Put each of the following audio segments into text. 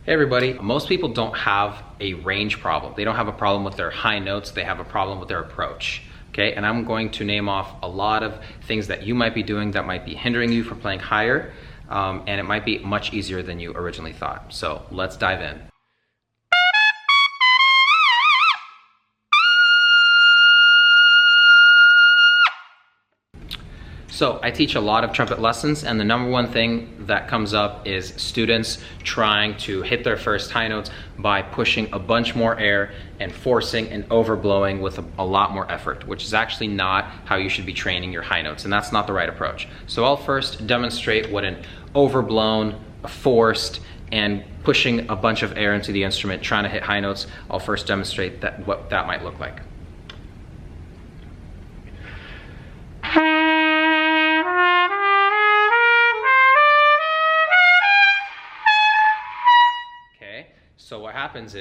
Hey everybody, most people don't have a range problem. They don't have a problem with their high notes, they have a problem with their approach. Okay, and I'm going to name off a lot of things that you might be doing that might be hindering you from playing higher, and it might be much easier than you originally thought. So let's dive in. So I teach a lot of trumpet lessons, and the number one thing that comes up is students trying to hit their first high notes by pushing a bunch more air and forcing and overblowing with a lot more effort, which is actually not how you should be training your high notes, and that's not the right approach. So I'll first demonstrate what an overblown, forced, and pushing a bunch of air into the instrument trying to hit high notes. I'll first demonstrate what that might look like. So what happens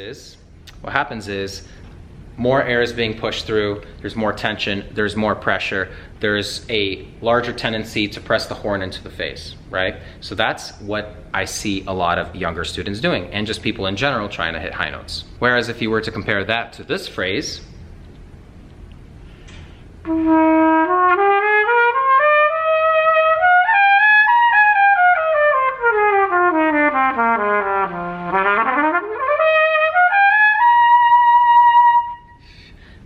is more air is being pushed through, there's more tension, there's more pressure, there's a larger tendency to press the horn into the face, right? So that's what I see a lot of younger students doing, and just people in general trying to hit high notes. Whereas if you were to compare that to this phrase,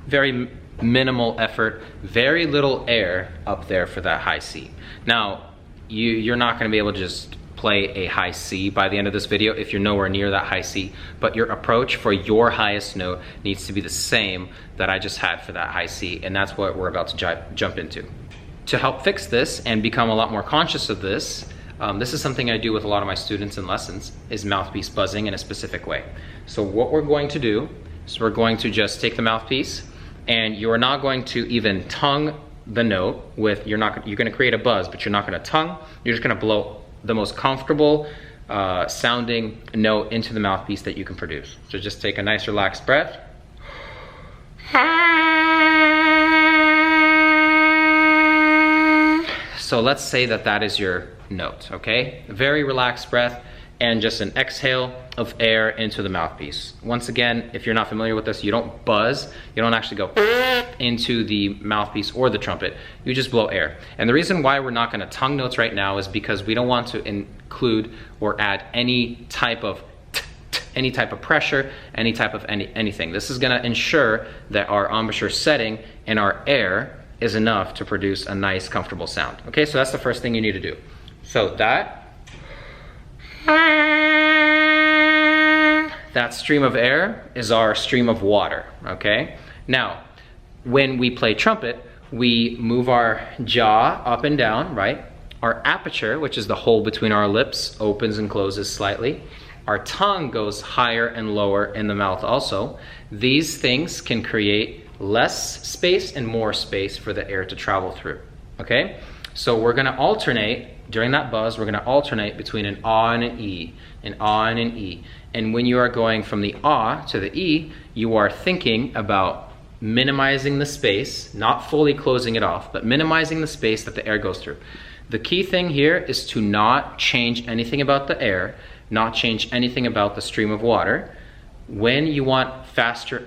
very minimal effort, very little air up there for that high C. Now, you're not gonna be able to just play a high C by the end of this video if you're nowhere near that high C, but your approach for your highest note needs to be the same that I just had for that high C, and that's what we're about to jump into. To help fix this and become a lot more conscious of this, this is something I do with a lot of my students in lessons, is mouthpiece buzzing in a specific way. So what we're going to do is we're going to just take the mouthpiece, and you're not going to even tongue the note with, you're gonna create a buzz, but you're not gonna tongue, you're just gonna blow the most comfortable sounding note into the mouthpiece that you can produce. So just take a nice relaxed breath. So let's say that is your note, okay? A very relaxed breath, and just an exhale of air into the mouthpiece. Once again, if you're not familiar with this, you don't buzz, you don't actually go into the mouthpiece or the trumpet, you just blow air. And the reason why we're not gonna tongue notes right now is because we don't want to include or add any type of pressure, any type of anything. This is gonna ensure that our embouchure setting and our air is enough to produce a nice, comfortable sound. Okay, so that's the first thing you need to do. So that stream of air is our stream of water, okay? Now, when we play trumpet, we move our jaw up and down, right? Our aperture, which is the hole between our lips, opens and closes slightly. Our tongue goes higher and lower in the mouth also. These things can create less space and more space for the air to travel through, okay? So we're gonna alternate, during that buzz, we're gonna alternate between an ah and an E, an ah and an E. And when you are going from the ah to the E, you are thinking about minimizing the space, not fully closing it off, but minimizing the space that the air goes through. The key thing here is to not change anything about the air, not change anything about the stream of water. When you want faster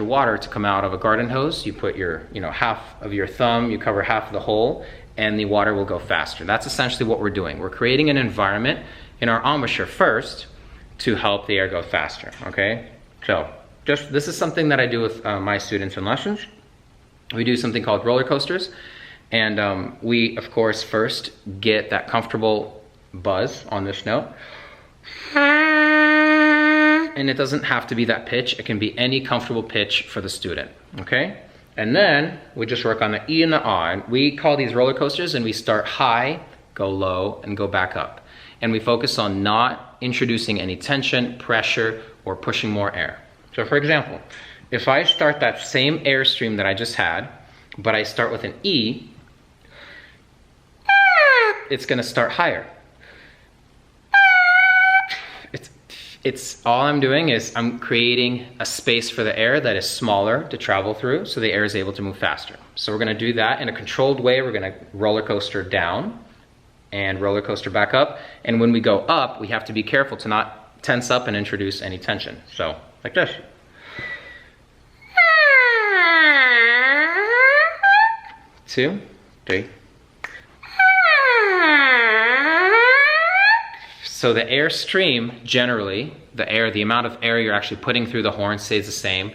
water to come out of a garden hose, you put your, half of your thumb, you cover half of the hole, and the water will go faster. That's essentially what we're doing. We're creating an environment in our embouchure first to help the air go faster, okay? So this is something that I do with my students in lessons. We do something called roller coasters, and we, of course, first get that comfortable buzz on this note. And it doesn't have to be that pitch, it can be any comfortable pitch for the student, okay? And then we just work on the E and the ah. And we call these roller coasters, and we start high, go low, and go back up. And we focus on not introducing any tension, pressure, or pushing more air. So for example, if I start that same air stream that I just had, but I start with an E, it's gonna start higher. It's all I'm doing is I'm creating a space for the air that is smaller to travel through, so the air is able to move faster. So we're gonna do that in a controlled way. We're gonna roller coaster down and roller coaster back up. And when we go up, we have to be careful to not tense up and introduce any tension. So, like this. Two, three. So the air stream, generally, the amount of air you're actually putting through the horn stays the same.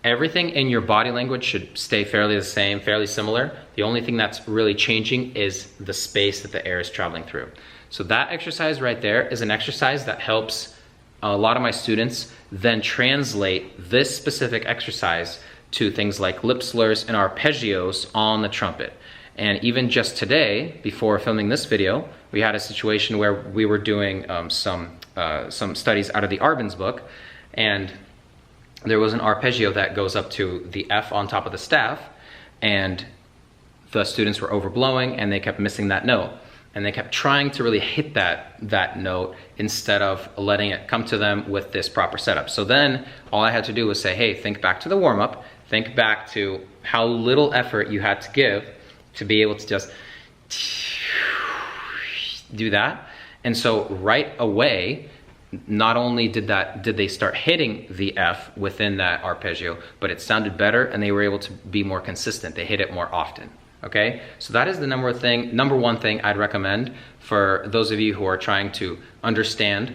Everything in your body language should stay fairly the same, fairly similar. The only thing that's really changing is the space that the air is traveling through. So that exercise right there is an exercise that helps a lot of my students then translate this specific exercise to things like lip slurs and arpeggios on the trumpet. And even just today, before filming this video, we had a situation where we were doing some studies out of the Arbenz book, and there was an arpeggio that goes up to the F on top of the staff, and the students were overblowing and they kept missing that note. And they kept trying to really hit that note instead of letting it come to them with this proper setup. So then all I had to do was say, hey, think back to the warm-up, think back to how little effort you had to give to be able to just do that. And so right away, not only did they start hitting the F within that arpeggio, but it sounded better and they were able to be more consistent. They hit it more often. Okay, so that is the number one thing I'd recommend for those of you who are trying to understand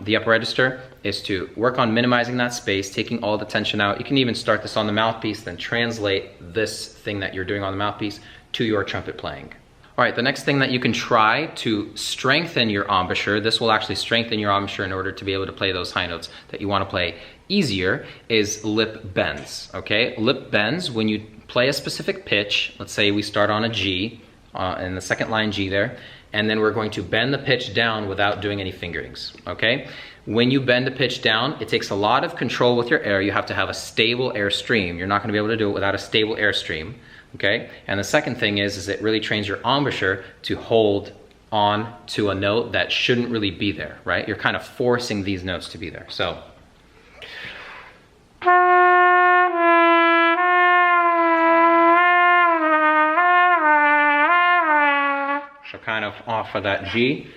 the upper register, is to work on minimizing that space, taking all the tension out. You can even start this on the mouthpiece, then translate this thing that you're doing on the mouthpiece to your trumpet playing. All right, the next thing that you can try to strengthen your embouchure, this will actually strengthen your embouchure in order to be able to play those high notes that you want to play easier, is lip bends, okay? Lip bends, when you play a specific pitch, let's say we start on a G, in the second line G there, and then we're going to bend the pitch down without doing any fingerings, okay? When you bend the pitch down, it takes a lot of control with your air. You have to have a stable air stream. You're not gonna be able to do it without a stable air stream, okay? And the second thing is it really trains your embouchure to hold on to a note that shouldn't really be there, right? You're kind of forcing these notes to be there, so. So kind of off of that G.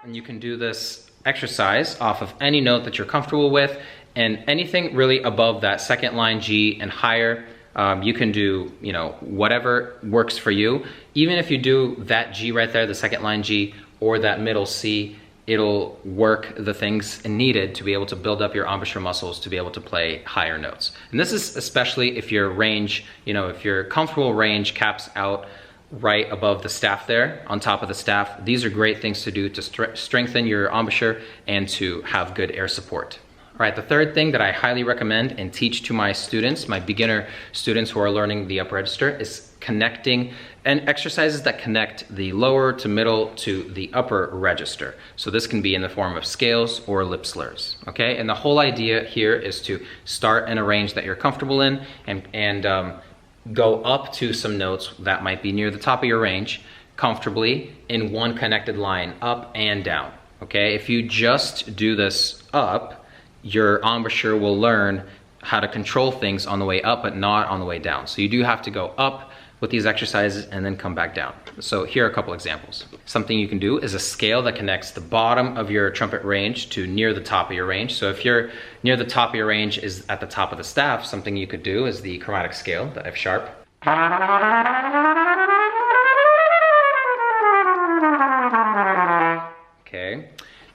And you can do this exercise off of any note that you're comfortable with, and anything really above that second line G and higher. You can do, whatever works for you. Even if you do that G right there, the second line G, or that middle C, it'll work the things needed to be able to build up your embouchure muscles to be able to play higher notes. And this is especially if your range, if your comfortable range caps out right above the staff there, on top of the staff. These are great things to do to strengthen your embouchure and to have good air support. All right, the third thing that I highly recommend and teach to my students, my beginner students who are learning the upper register, is connecting and exercises that connect the lower to middle to the upper register. So this can be in the form of scales or lip slurs, okay? And the whole idea here is to start in a range that you're comfortable in and go up to some notes that might be near the top of your range comfortably in one connected line, up and down, okay? If you just do this up, your embouchure will learn how to control things on the way up, but not on the way down. So you do have to go up with these exercises and then come back down. So here are a couple examples. Something you can do is a scale that connects the bottom of your trumpet range to near the top of your range. So if you're near the top of your range is at the top of the staff, something you could do is the chromatic scale, the F sharp. Okay, you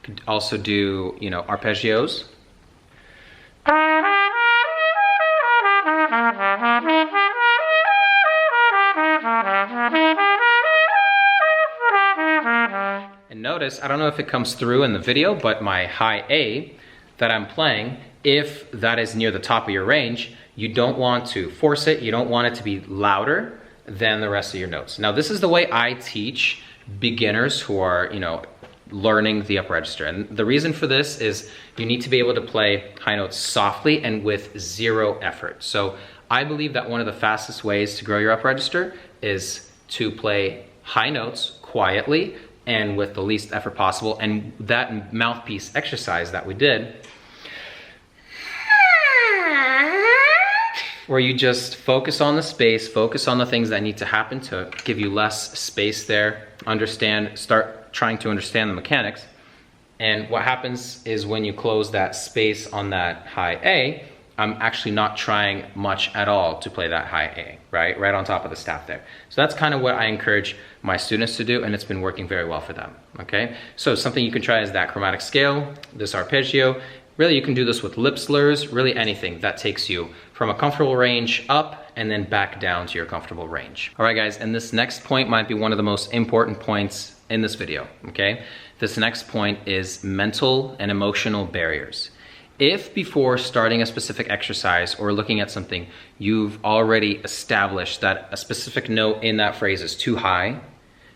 could also do, arpeggios. And notice, I don't know if it comes through in the video, but my high A that I'm playing, if that is near the top of your range, you don't want to force it, you don't want it to be louder than the rest of your notes. Now this is the way I teach beginners who are, learning the upper register. And the reason for this is you need to be able to play high notes softly and with zero effort. So I believe that one of the fastest ways to grow your upper register is to play high notes quietly and with the least effort possible. And that mouthpiece exercise that we did, where you just focus on the space, focus on the things that need to happen to give you less space there, start trying to understand the mechanics. And what happens is when you close that space on that high A, I'm actually not trying much at all to play that high A, right? Right on top of the staff there. So that's kind of what I encourage my students to do, and it's been working very well for them, okay? So something you can try is that chromatic scale, this arpeggio. Really, you can do this with lip slurs, really anything that takes you from a comfortable range up and then back down to your comfortable range. All right, guys, and this next point might be one of the most important points in this video, okay? This next point is mental and emotional barriers. If before starting a specific exercise or looking at something, you've already established that a specific note in that phrase is too high,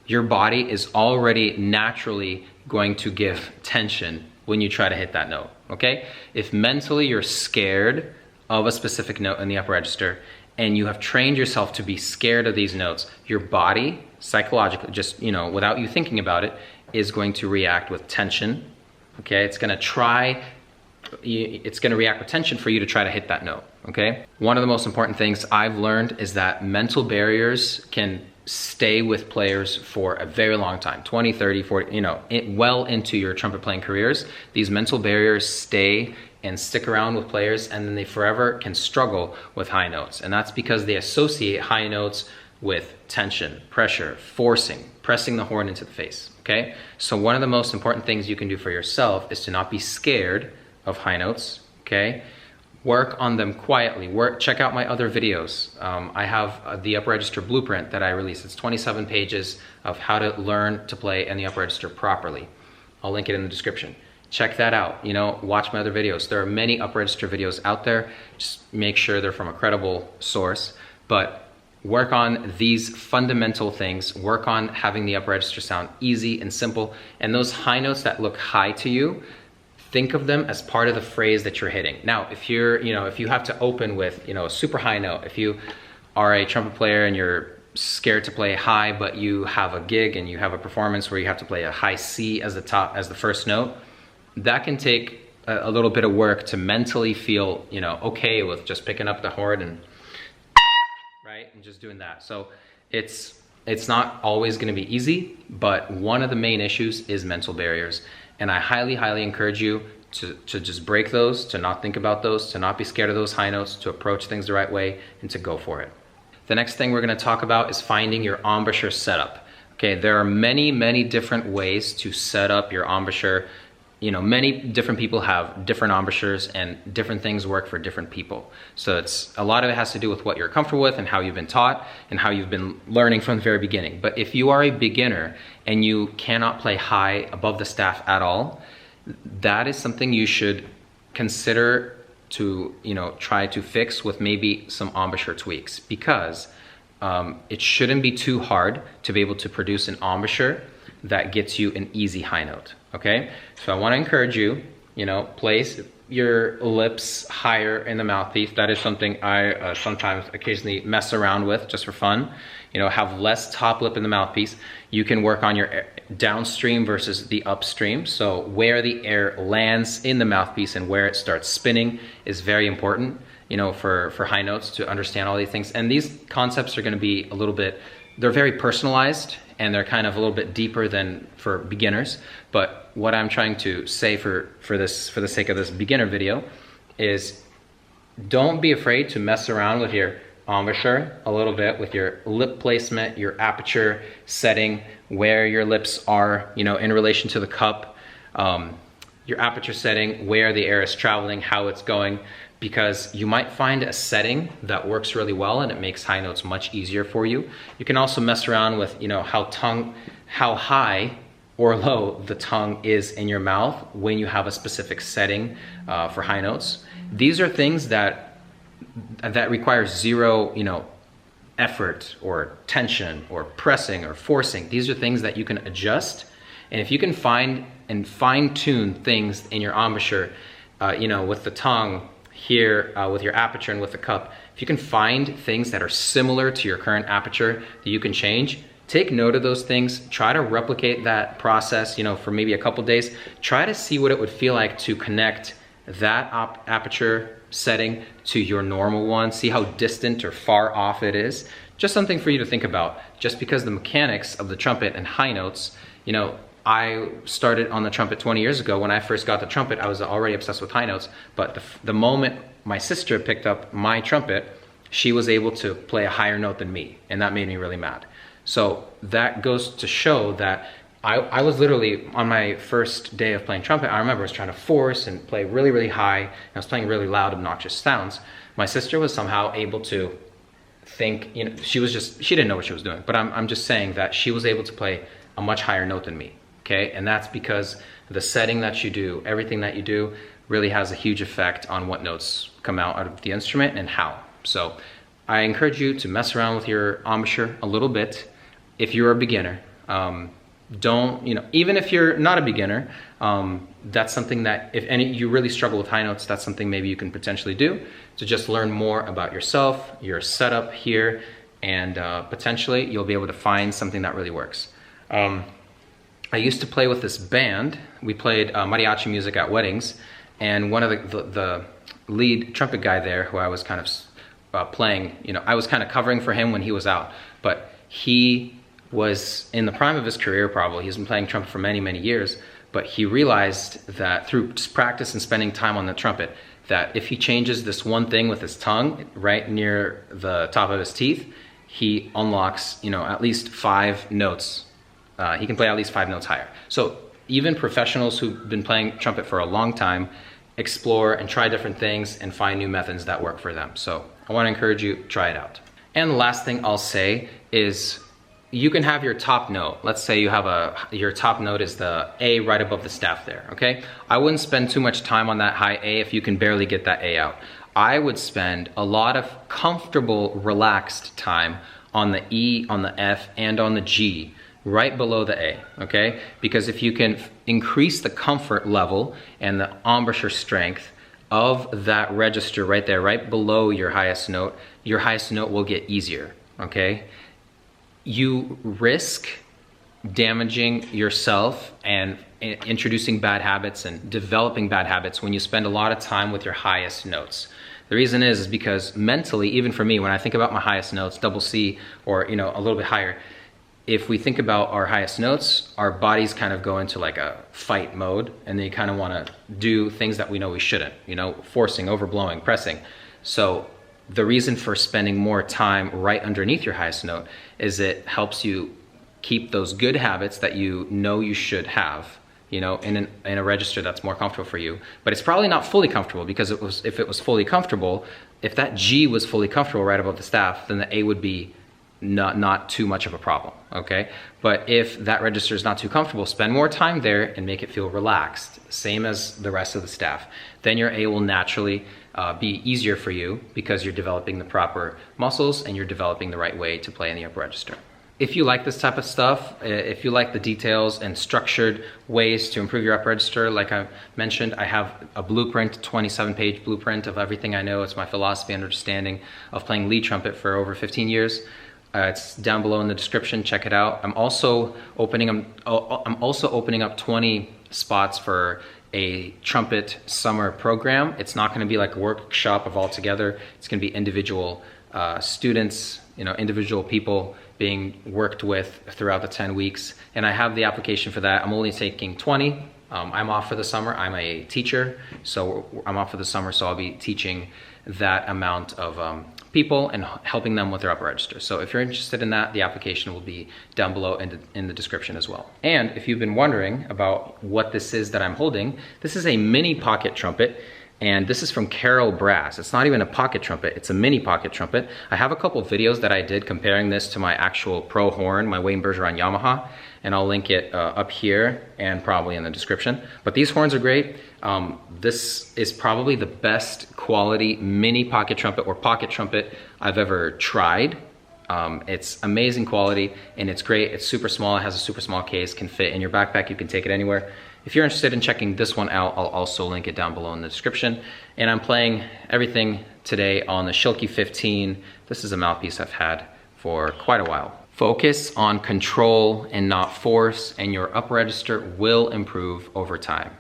your body is already naturally going to give tension when you try to hit that note, okay? If mentally you're scared of a specific note in the upper register and you have trained yourself to be scared of these notes, your body psychologically, just, without you thinking about it, is going to react with tension, okay? It's gonna react with tension for you to try to hit that note, okay? One of the most important things I've learned is that mental barriers can stay with players for a very long time, 20, 30, 40, well into your trumpet playing careers. These mental barriers stay and stick around with players, and then they forever can struggle with high notes. And that's because they associate high notes with tension, pressure, forcing, pressing the horn into the face, okay? So one of the most important things you can do for yourself is to not be scared of high notes, okay? Work on them quietly. Check out my other videos. I have the upper register blueprint that I released. It's 27 pages of how to learn to play in the upper register properly. I'll link it in the description. Check that out. Watch my other videos. There are many upper register videos out there. Just make sure they're from a credible source, but work on these fundamental things. Work on having the upper register sound easy and simple. And those high notes that look high to you, think of them as part of the phrase that you're hitting. Now, if you have to open with, a super high note, if you are a trumpet player and you're scared to play high, but you have a gig and you have a performance where you have to play a high C as the first note, that can take a little bit of work to mentally feel, okay with just picking up the horn and, right, and just doing that. So it's not always gonna be easy, but one of the main issues is mental barriers. And I highly, highly encourage you to just break those, to not think about those, to not be scared of those high notes, to approach things the right way, and to go for it. The next thing we're gonna talk about is finding your embouchure setup. Okay, there are many, many different ways to set up your embouchure. Many different people have different embouchures and different things work for different people. So a lot of it has to do with what you're comfortable with and how you've been taught and how you've been learning from the very beginning. But if you are a beginner and you cannot play high above the staff at all, that is something you should consider to, try to fix with maybe some embouchure tweaks, because it shouldn't be too hard to be able to produce an embouchure that gets you an easy high note, okay? So I wanna encourage you, place your lips higher in the mouthpiece. That is something I sometimes occasionally mess around with just for fun. Have less top lip in the mouthpiece. You can work on your downstream versus the upstream. So where the air lands in the mouthpiece and where it starts spinning is very important, for high notes, to understand all these things. And these concepts are gonna be they're very personalized, and they're kind of a little bit deeper than for beginners. But what I'm trying to say for the sake of this beginner video is, don't be afraid to mess around with your embouchure a little bit, with your lip placement, your aperture setting, where your lips are, in relation to the cup, your aperture setting, where the air is traveling, how it's going, because you might find a setting that works really well and it makes high notes much easier for you. You can also mess around with, how high or low the tongue is in your mouth when you have a specific setting for high notes. These are things that require zero, effort or tension or pressing or forcing. These are things that you can adjust. And if you can find and fine tune things in your embouchure, with the tongue here, with your aperture and with the cup, if you can find things that are similar to your current aperture that you can change, take note of those things, try to replicate that process, you know, for maybe a couple days. Try to see what it would feel like to connect that aperture setting to your normal one. See how distant or far off it is. Just something for you to think about. Just because the mechanics of the trumpet and high notes, you know, I started on the trumpet 20 years ago. When I first got the trumpet, I was already obsessed with high notes, but the moment my sister picked up my trumpet, she was able to play a higher note than me, and that made me really mad. So that goes to show that I was literally, on my first day of playing trumpet, I remember I was trying to force and play really, really high, and I was playing really loud, obnoxious sounds. My sister was somehow able to think, you know, she didn't know what she was doing, but I'm just saying that she was able to play a much higher note than me, okay? And that's because the setting that you do, everything that you do, really has a huge effect on what notes come out of the instrument and how. So I encourage you to mess around with your embouchure a little bit if you're a beginner. Don't, you know, even if you're not a beginner, that's something that if you really struggle with high notes, that's something maybe you can potentially do to just learn more about yourself, your setup here, and potentially you'll be able to find something that really works. I used to play with this band. We played mariachi music at weddings, and one of the lead trumpet guy there, who I was kind of playing, you know, I was kind of covering for him when he was out, but he was in the prime of his career probably. He's been playing trumpet for many, many years, but he realized that through just practice and spending time on the trumpet, that if he changes this one thing with his tongue right near the top of his teeth, he unlocks, you know, at least 5 notes. He can play at least 5 notes higher. So even professionals who've been playing trumpet for a long time explore and try different things and find new methods that work for them. So I want to encourage you, try it out. And the last thing I'll say is you can have your top note. Let's say you have your top note is the A right above the staff there, okay? I wouldn't spend too much time on that high A if you can barely get that A out. I would spend a lot of comfortable, relaxed time on the E, on the F, and on the G, right below the A, okay? Because if you can increase the comfort level and the embouchure strength of that register right there, right below your highest note will get easier, okay? You risk damaging yourself and introducing bad habits and developing bad habits when you spend a lot of time with your highest notes. The reason is because mentally, even for me, when I think about my highest notes, double C or, you know, a little bit higher, if we think about our highest notes, our bodies kind of go into like a fight mode, and they kind of want to do things that we know we shouldn't, you know, forcing, overblowing, pressing. So the reason for spending more time right underneath your highest note is it helps you keep those good habits that you know you should have, you know, in a register that's more comfortable for you. But it's probably not fully comfortable, because if it was fully comfortable, if that G was fully comfortable right above the staff, then the A would be not too much of a problem, okay? But if that register is not too comfortable, spend more time there and make it feel relaxed, same as the rest of the staff. Then your A will naturally be easier for you because you're developing the proper muscles and you're developing the right way to play in the upper register. If you like this type of stuff, if you like the details and structured ways to improve your upper register, like I mentioned, I have a blueprint, 27-page blueprint of everything I know. It's my philosophy and understanding of playing lead trumpet for over 15 years. It's down below in the description, check it out. I'm also opening up 20 spots for a trumpet summer program. It's not gonna be like a workshop of all together. It's gonna be individual students, you know, individual people being worked with throughout the 10 weeks. And I have the application for that. I'm only taking 20. I'm off for the summer. I'm a teacher, so I'm off for the summer, so I'll be teaching that amount of people and helping them with their upper register. So if you're interested in that, the application will be down below in the description as well. And if you've been wondering about what this is that I'm holding, this is a mini pocket trumpet, and this is from Carol Brass. It's not even a pocket trumpet, it's a mini pocket trumpet. I have a couple of videos that I did comparing this to my actual pro horn, my Wayne Bergeron Yamaha, and I'll link it up here and probably in the description. But these horns are great. This is probably the best quality mini pocket trumpet or pocket trumpet I've ever tried. It's amazing quality and it's great. It's super small, it has a super small case, can fit in your backpack, you can take it anywhere. If you're interested in checking this one out, I'll also link it down below in the description. And I'm playing everything today on the Shilky 15. This is a mouthpiece I've had for quite a while. Focus on control and not force, and your upper register will improve over time.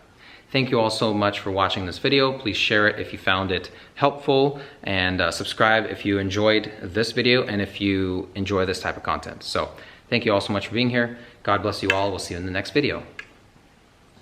Thank you all so much for watching this video. Please share it if you found it helpful, and subscribe if you enjoyed this video and if you enjoy this type of content. So thank you all so much for being here. God bless you all. We'll see you in the next video.